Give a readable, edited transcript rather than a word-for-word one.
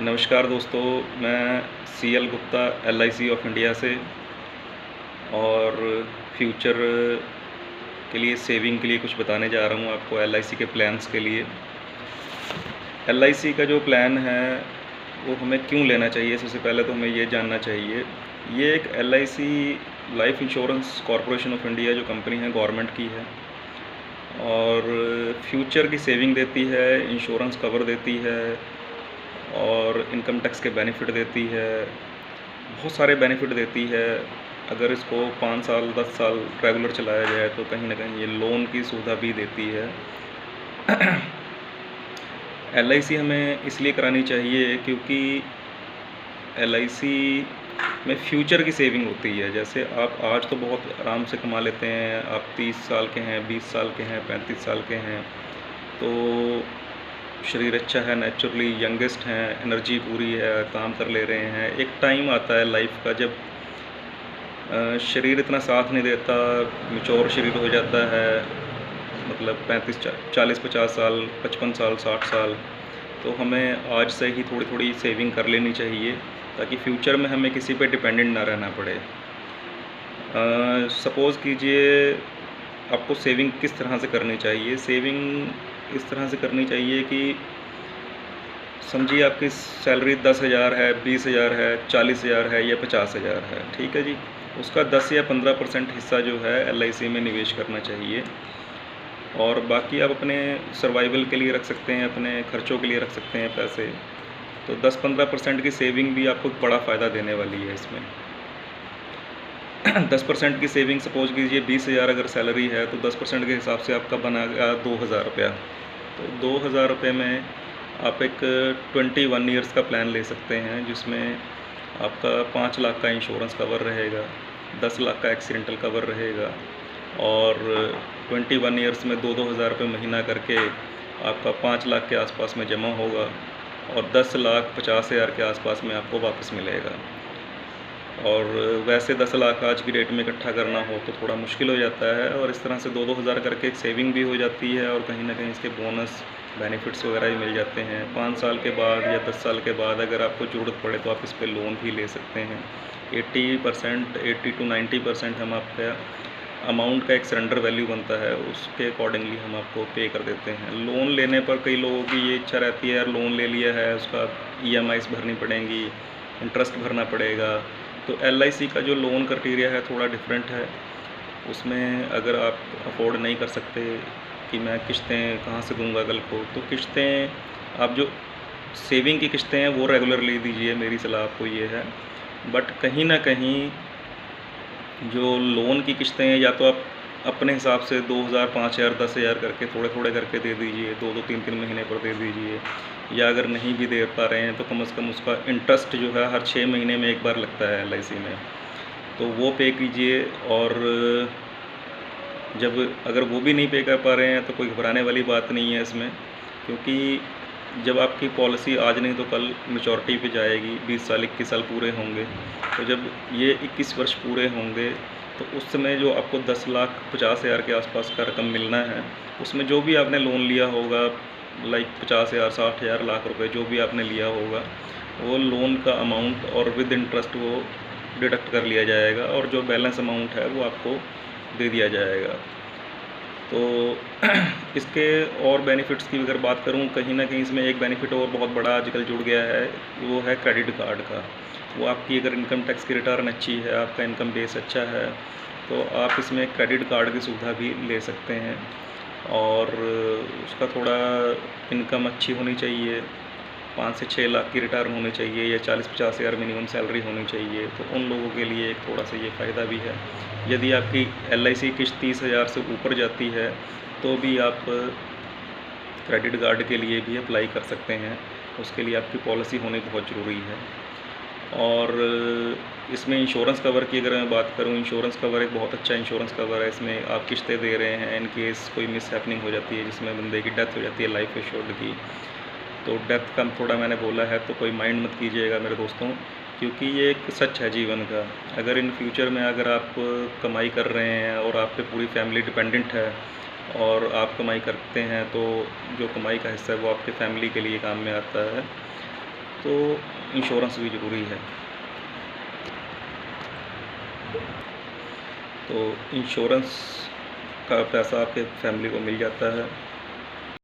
नमस्कार दोस्तों, मैं CL Gupta LIC of India से और फ्यूचर के लिए सेविंग के लिए कुछ बताने जा रहा हूँ आपको एलआईसी के प्लान्स के लिए। एलआईसी का जो प्लान है वो हमें क्यों लेना चाहिए, सबसे पहले तो हमें ये जानना चाहिए। ये एक LIC life insurance corporation of India जो कंपनी है गवर्नमेंट की है और फ्यूचर की सेविंग देती है, इंश्योरेंस कवर देती है और इनकम टैक्स के बेनिफिट देती है, बहुत सारे बेनिफिट देती है। अगर इसको 5 साल 10 साल रेगुलर चलाया जाए तो कहीं ना कहीं ये लोन की सुविधा भी देती है। एलआईसी हमें इसलिए करानी चाहिए क्योंकि एलआईसी में फ्यूचर की सेविंग होती है। जैसे आप आज तो बहुत आराम से कमा लेते हैं, आप 30 साल के हैं, 20 साल के हैं, 35 साल के हैं, तो शरीर अच्छा है, नेचुरली यंगेस्ट हैं, एनर्जी पूरी है, काम कर ले रहे हैं। एक टाइम आता है लाइफ का जब शरीर इतना साथ नहीं देता, मैच्योर शरीर हो जाता है, मतलब 40-50 साल, 55 साल, 60 साल। तो हमें आज से ही थोड़ी थोड़ी सेविंग कर लेनी चाहिए ताकि फ्यूचर में हमें किसी पे डिपेंडेंट ना रहना पड़े। सपोज़ कीजिए आपको सेविंग किस तरह से करनी चाहिए। सेविंग इस तरह से करनी चाहिए कि समझिए आपकी सैलरी 10,000 है, 20,000 है, 40,000 है या 50,000 है, ठीक है जी। उसका 10 या 15% हिस्सा जो है एलआईसी में निवेश करना चाहिए और बाकी आप अपने सर्वाइवल के लिए रख सकते हैं, अपने खर्चों के लिए रख सकते हैं पैसे। तो 10-15% की सेविंग भी आपको बड़ा फ़ायदा देने वाली है इसमें। 10% की सेविंग सपोज कीजिए 20,000 अगर सैलरी है तो 10% के हिसाब से आपका बना गया 2,000 रुपया। तो 2,000 रुपये में आप एक 21 ईयर्स का प्लान ले सकते हैं जिसमें आपका 5 लाख का इंश्योरेंस कवर रहेगा, 10 लाख का एक्सीडेंटल कवर रहेगा और 21 ईयर्स में 2-2 हज़ार रुपये महीना करके आपका 5 लाख के आसपास में जमा होगा और 10,50,000 के आसपास में आपको वापस मिलेगा। और वैसे 10 लाख आज की डेट में इकट्ठा करना हो तो थोड़ा मुश्किल हो जाता है और इस तरह से 2-2 हज़ार करके एक सेविंग भी हो जाती है और कहीं ना कहीं इसके बोनस बेनिफिट्स वगैरह भी मिल जाते हैं। 5 साल के बाद या 10 साल के बाद अगर आपको ज़रूरत पड़े तो आप इस पर लोन भी ले सकते हैं। 80 to 90% हम आपका अमाउंट का एक सरेंडर वैल्यू बनता है, उसके अकॉर्डिंगली हम आपको पे कर देते हैं। लोन लेने पर कई लोगों की ये इच्छा रहती है, यार लोन ले लिया है उसका EMIs भरनी पड़ेंगी, इंटरेस्ट भरना पड़ेगा। तो एलआईसी का जो लोन क्राइटेरिया है थोड़ा डिफरेंट है। उसमें अगर आप अफोर्ड नहीं कर सकते कि मैं किश्तें कहाँ से दूंगा कल को, तो किश्तें आप जो सेविंग की किश्तें हैं वो रेगुलर ले दीजिए, मेरी सलाह आपको ये है। बट कहीं ना कहीं जो लोन की किश्तें हैं या तो आप अपने हिसाब से 2,000, 5,000, 10,000 करके थोड़े थोड़े करके दे दीजिए, 2-2, 3-3 महीने पर दे दीजिए, या अगर नहीं भी दे पा रहे हैं तो कम से कम उसका इंटरेस्ट जो है हर 6 महीने में एक बार लगता है एलआईसी में, तो वो पे कीजिए। और जब अगर वो भी नहीं पे कर पा रहे हैं तो कोई घबराने वाली बात नहीं है इसमें, क्योंकि जब आपकी पॉलिसी आज नहीं तो कल मैच्योरिटी पे जाएगी, 20 साल 21 साल पूरे होंगे, तो जब ये 21 वर्ष पूरे होंगे तो उस समय जो आपको 10,50,000 के आसपास का रकम मिलना है, उसमें जो भी आपने लोन लिया होगा, लाइक 50,000, 60,000, लाख रुपए जो भी आपने लिया होगा, वो लोन का अमाउंट और विद इंटरेस्ट वो डिडक्ट कर लिया जाएगा और जो बैलेंस अमाउंट है वो आपको दे दिया जाएगा। तो इसके और बेनिफिट्स की अगर बात करूं, कहीं ना कहीं इसमें एक बेनिफिट और बहुत बड़ा आजकल जुड़ गया है, वो है क्रेडिट कार्ड का। वो आपकी अगर इनकम टैक्स की रिटर्न अच्छी है, आपका इनकम बेस अच्छा है, तो आप इसमें क्रेडिट कार्ड की सुविधा भी ले सकते हैं और उसका थोड़ा इनकम अच्छी होनी चाहिए, 5 से 6 लाख की रिटर्न होनी चाहिए या 40-50 हज़ार मिनिमम सैलरी होनी चाहिए। तो उन लोगों के लिए एक थोड़ा सा ये फ़ायदा भी है। यदि आपकी एलआईसी किश्त 30,000 से ऊपर जाती है तो भी आप क्रेडिट कार्ड के लिए भी अप्लाई कर सकते हैं, उसके लिए आपकी पॉलिसी होनी बहुत ज़रूरी है। और इसमें इंश्योरेंस कवर की अगर मैं बात करूं, इंश्योरेंस कवर एक बहुत अच्छा इंश्योरेंस कवर है। इसमें आप किश्तें दे रहे हैं, इन केस कोई मिस हैपनिंग हो जाती है जिसमें बंदे की डेथ हो जाती है लाइफ एश्योर्ड की, तो डेथ का थोड़ा मैंने बोला है तो कोई माइंड मत कीजिएगा मेरे दोस्तों, क्योंकि ये एक सच है जीवन का। अगर इन फ्यूचर में अगर आप कमाई कर रहे हैं और आप पे पूरी फैमिली डिपेंडेंट है और आप कमाई करते हैं, तो जो कमाई का हिस्सा है वो आपके फैमिली के लिए काम में आता है। तो इंश्योरेंस भी ज़रूरी है। तो इंश्योरेंस का पैसा आपके फैमिली को मिल जाता है।